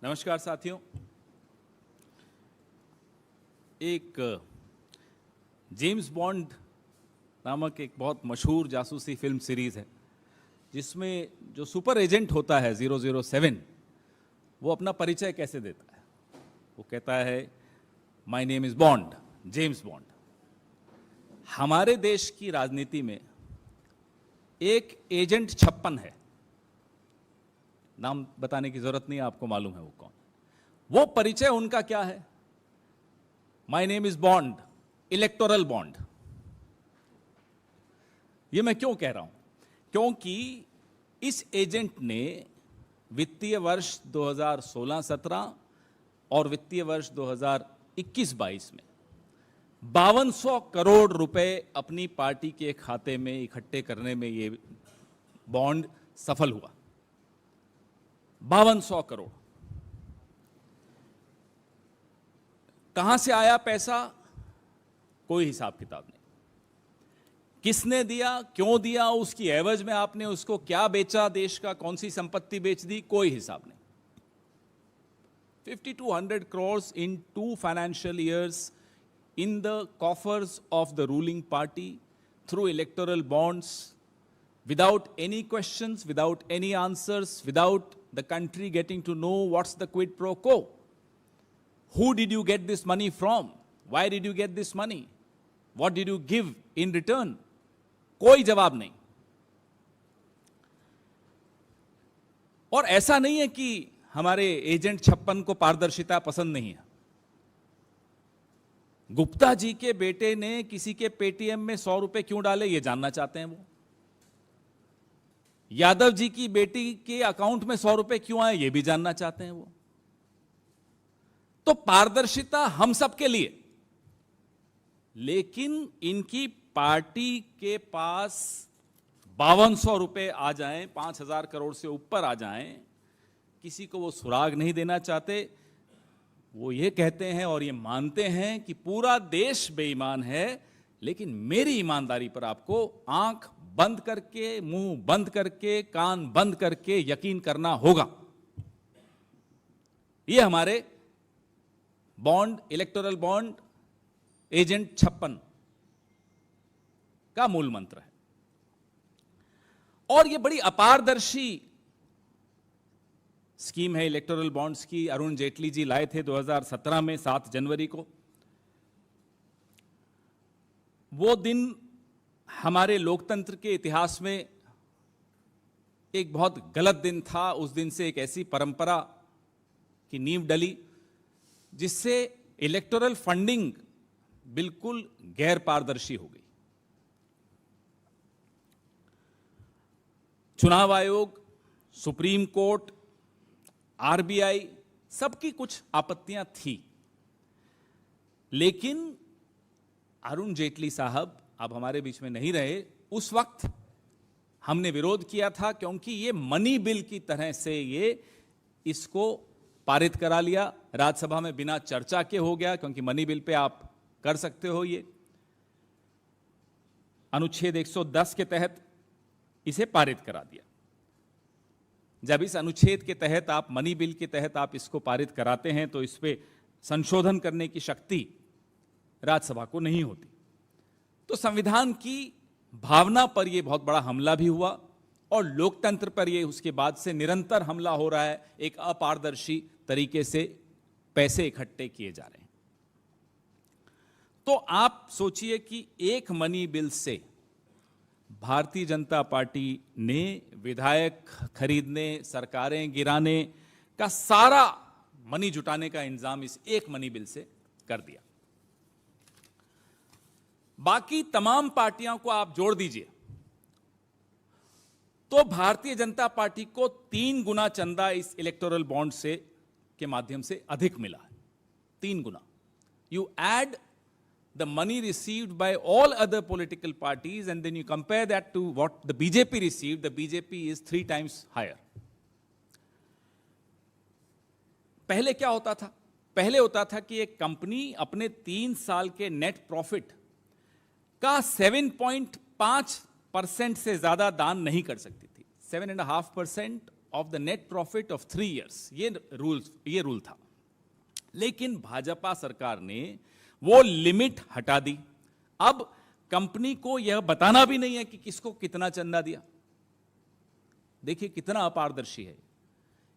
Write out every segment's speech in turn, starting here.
नमस्कार साथियों। एक जेम्स बॉन्ड नामक एक बहुत मशहूर जासूसी फिल्म सीरीज है जिसमें जो सुपर एजेंट होता है 007 वो अपना परिचय कैसे देता है। वो कहता है my name is bond, James bond. हमारे देश की राजनीति में एक एजेंट 56 है। नाम बताने की जरूरत नहीं, आपको मालूम है वो कौन। वो परिचय उनका क्या है? My name is bond, electoral bond. ये मैं क्यों कह रहा हूं? क्योंकि इस एजेंट ने वित्तीय वर्ष 2016-17 और वित्तीय वर्ष 2021-22 में 5200 करोड़ रुपए अपनी पार्टी के खाते में इकट्ठे करने में ये बॉन्ड सफल हुआ। 5200 करोड़। कहां से आया पैसा? कोई हिसाब किताब नहीं। किसने दिया, क्यों दिया, उसकी एवज में आपने उसको क्या बेचा, देश का कौन सी संपत्ति बेच दी, कोई हिसाब नहीं। 5200 crores in 2 financial years in the coffers of the ruling party through electoral bonds, without any questions, without any answers, without the country getting to know what's the quid pro quo. Who did you get this money from? Why did you get this money? What did you give in return? कोई जवाब नहीं। और ऐसा नहीं है कि हमारे agent 56 को पारदर्शिता पसंद नहीं है। गुप्ता जी के बेटे ने किसी के पेटीएम में 100 रुपए क्यों डाले, ये जानना चाहते हैं वो। यादव जी की बेटी के अकाउंट में 100 रुपए क्यों आए, ये भी जानना चाहते हैं वो। तो पारदर्शिता हम सब के लिए, लेकिन इनकी पार्टी के पास 5200 रुपए आ जाएं, 5000 करोड़ से ऊपर आ जाएं, किसी को वो सुराग नहीं देना चाहते। वो ये कहते हैं और ये मानते हैं कि पूरा देश बेईमान है, लेकिन मेरी ईमानदारी पर आपको आंख बंद करके, मुंह बंद करके, कान बंद करके यकीन करना होगा। ये हमारे बॉन्ड, इलेक्टोरल बॉन्ड एजेंट 56 का मूल मंत्र है। और ये बड़ी अपारदर्शी स्कीम है इलेक्टोरल बॉन्ड्स की। अरुण जेटली जी लाए थे 2017 में 7 जनवरी को। वो दिन हमारे लोकतंत्र के इतिहास में एक बहुत गलत दिन था। उस दिन से एक ऐसी परंपरा की नींव डली जिससे इलेक्टोरल फंडिंग बिल्कुल गैर पारदर्शी हो गई। चुनाव आयोग, सुप्रीम कोर्ट, आरबीआई, सबकी कुछ आपत्तियां थी, लेकिन अरुण जेटली साहब अब हमारे बीच में नहीं रहे। उस वक्त हमने विरोध किया था क्योंकि ये मनी बिल की तरह से ये इसको पारित करा लिया। राज्यसभा में बिना चर्चा के हो गया, क्योंकि मनी बिल पे आप कर सकते हो ये। अनुच्छेद 110 के तहत इसे पारित करा दिया। जब इस अनुच्छेद के तहत आप, मनी बिल के तहत आप इसको पारित कराते हैं तो इस पे संशोधन करने की शक्ति राज्यसभा को नहीं होती। तो संविधान की भावना पर यह बहुत बड़ा हमला भी हुआ और लोकतंत्र पर यह उसके बाद से निरंतर हमला हो रहा है। एक अपारदर्शी तरीके से पैसे इकट्ठे किए जा रहे हैं। तो आप सोचिए कि एक मनी बिल से भारतीय जनता पार्टी ने विधायक खरीदने, सरकारें गिराने का सारा मनी जुटाने का इंतजाम इस एक मनी बिल से कर दिया। बाकी तमाम पार्टियों को आप जोड़ दीजिए तो भारतीय जनता पार्टी को 3 गुना चंदा इस इलेक्टोरल बॉन्ड से के माध्यम से अधिक मिला है। 3 गुना। You add the money received by all other political parties and then you compare that to what the BJP received, the BJP is 3 times higher. पहले क्या होता था? पहले होता था कि एक कंपनी अपने 3 साल के नेट प्रॉफिट का 7.5% से ज्यादा दान नहीं कर सकती थी। 7.5% of the net profit of 3 years, ये रूल था। लेकिन भाजपा सरकार ने वो लिमिट हटा दी। अब कंपनी को यह बताना भी नहीं है कि किसको कितना चंदा दिया। देखिए कितना अपारदर्शी है।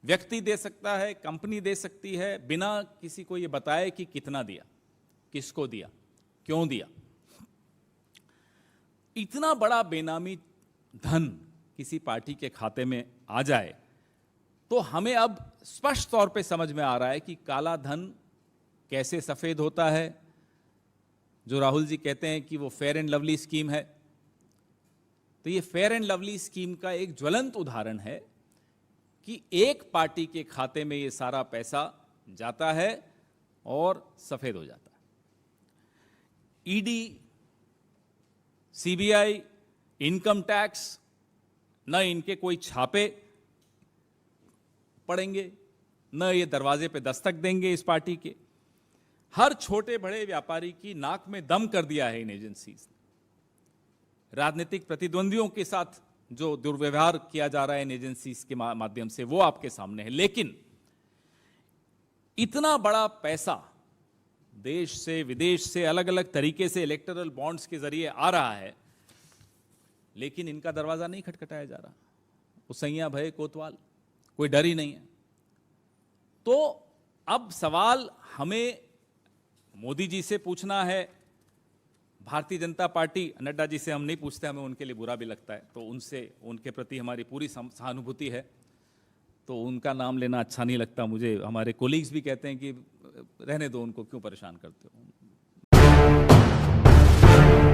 व्यक्ति दे सकता है, कंपनी दे सकती है, बिना किसी को यह बताए कि कितना दिया, किसको दिया, क्यों दिया। इतना बड़ा बेनामी धन किसी पार्टी के खाते में आ जाए तो हमें अब स्पष्ट तौर पे समझ में आ रहा है कि काला धन कैसे सफेद होता है। जो राहुल जी कहते हैं कि वो फेयर एंड लवली स्कीम है, तो ये फेयर एंड लवली स्कीम का एक ज्वलंत उदाहरण है कि एक पार्टी के खाते में ये सारा पैसा जाता है और सफेद हो जाता है। ईडी, सीबीआई, इनकम टैक्स, न इनके कोई छापे पड़ेंगे, न ये दरवाजे पे दस्तक देंगे इस पार्टी के। हर छोटे बड़े व्यापारी की नाक में दम कर दिया है इन एजेंसीज ने। राजनीतिक प्रतिद्वंदियों के साथ जो दुर्व्यवहार किया जा रहा है इन एजेंसीज के माध्यम से, वो आपके सामने है। लेकिन इतना बड़ा पैसा देश से, विदेश से, अलग अलग तरीके से इलेक्टोरल बॉन्ड्स के जरिए आ रहा है, लेकिन इनका दरवाजा नहीं खटखटाया जा रहा। वो सैया भय कोतवाल, कोई डर ही नहीं है। तो अब सवाल हमें मोदी जी से पूछना है। भारतीय जनता पार्टी, नड्डा जी से हम नहीं पूछते, हमें उनके लिए बुरा भी लगता है, तो उनसे, उनके प्रति हमारी पूरी सहानुभूति है, तो उनका नाम लेना अच्छा नहीं लगता मुझे। हमारे कोलीग्स भी कहते हैं कि रहने दो उनको, क्यों परेशान करते हो।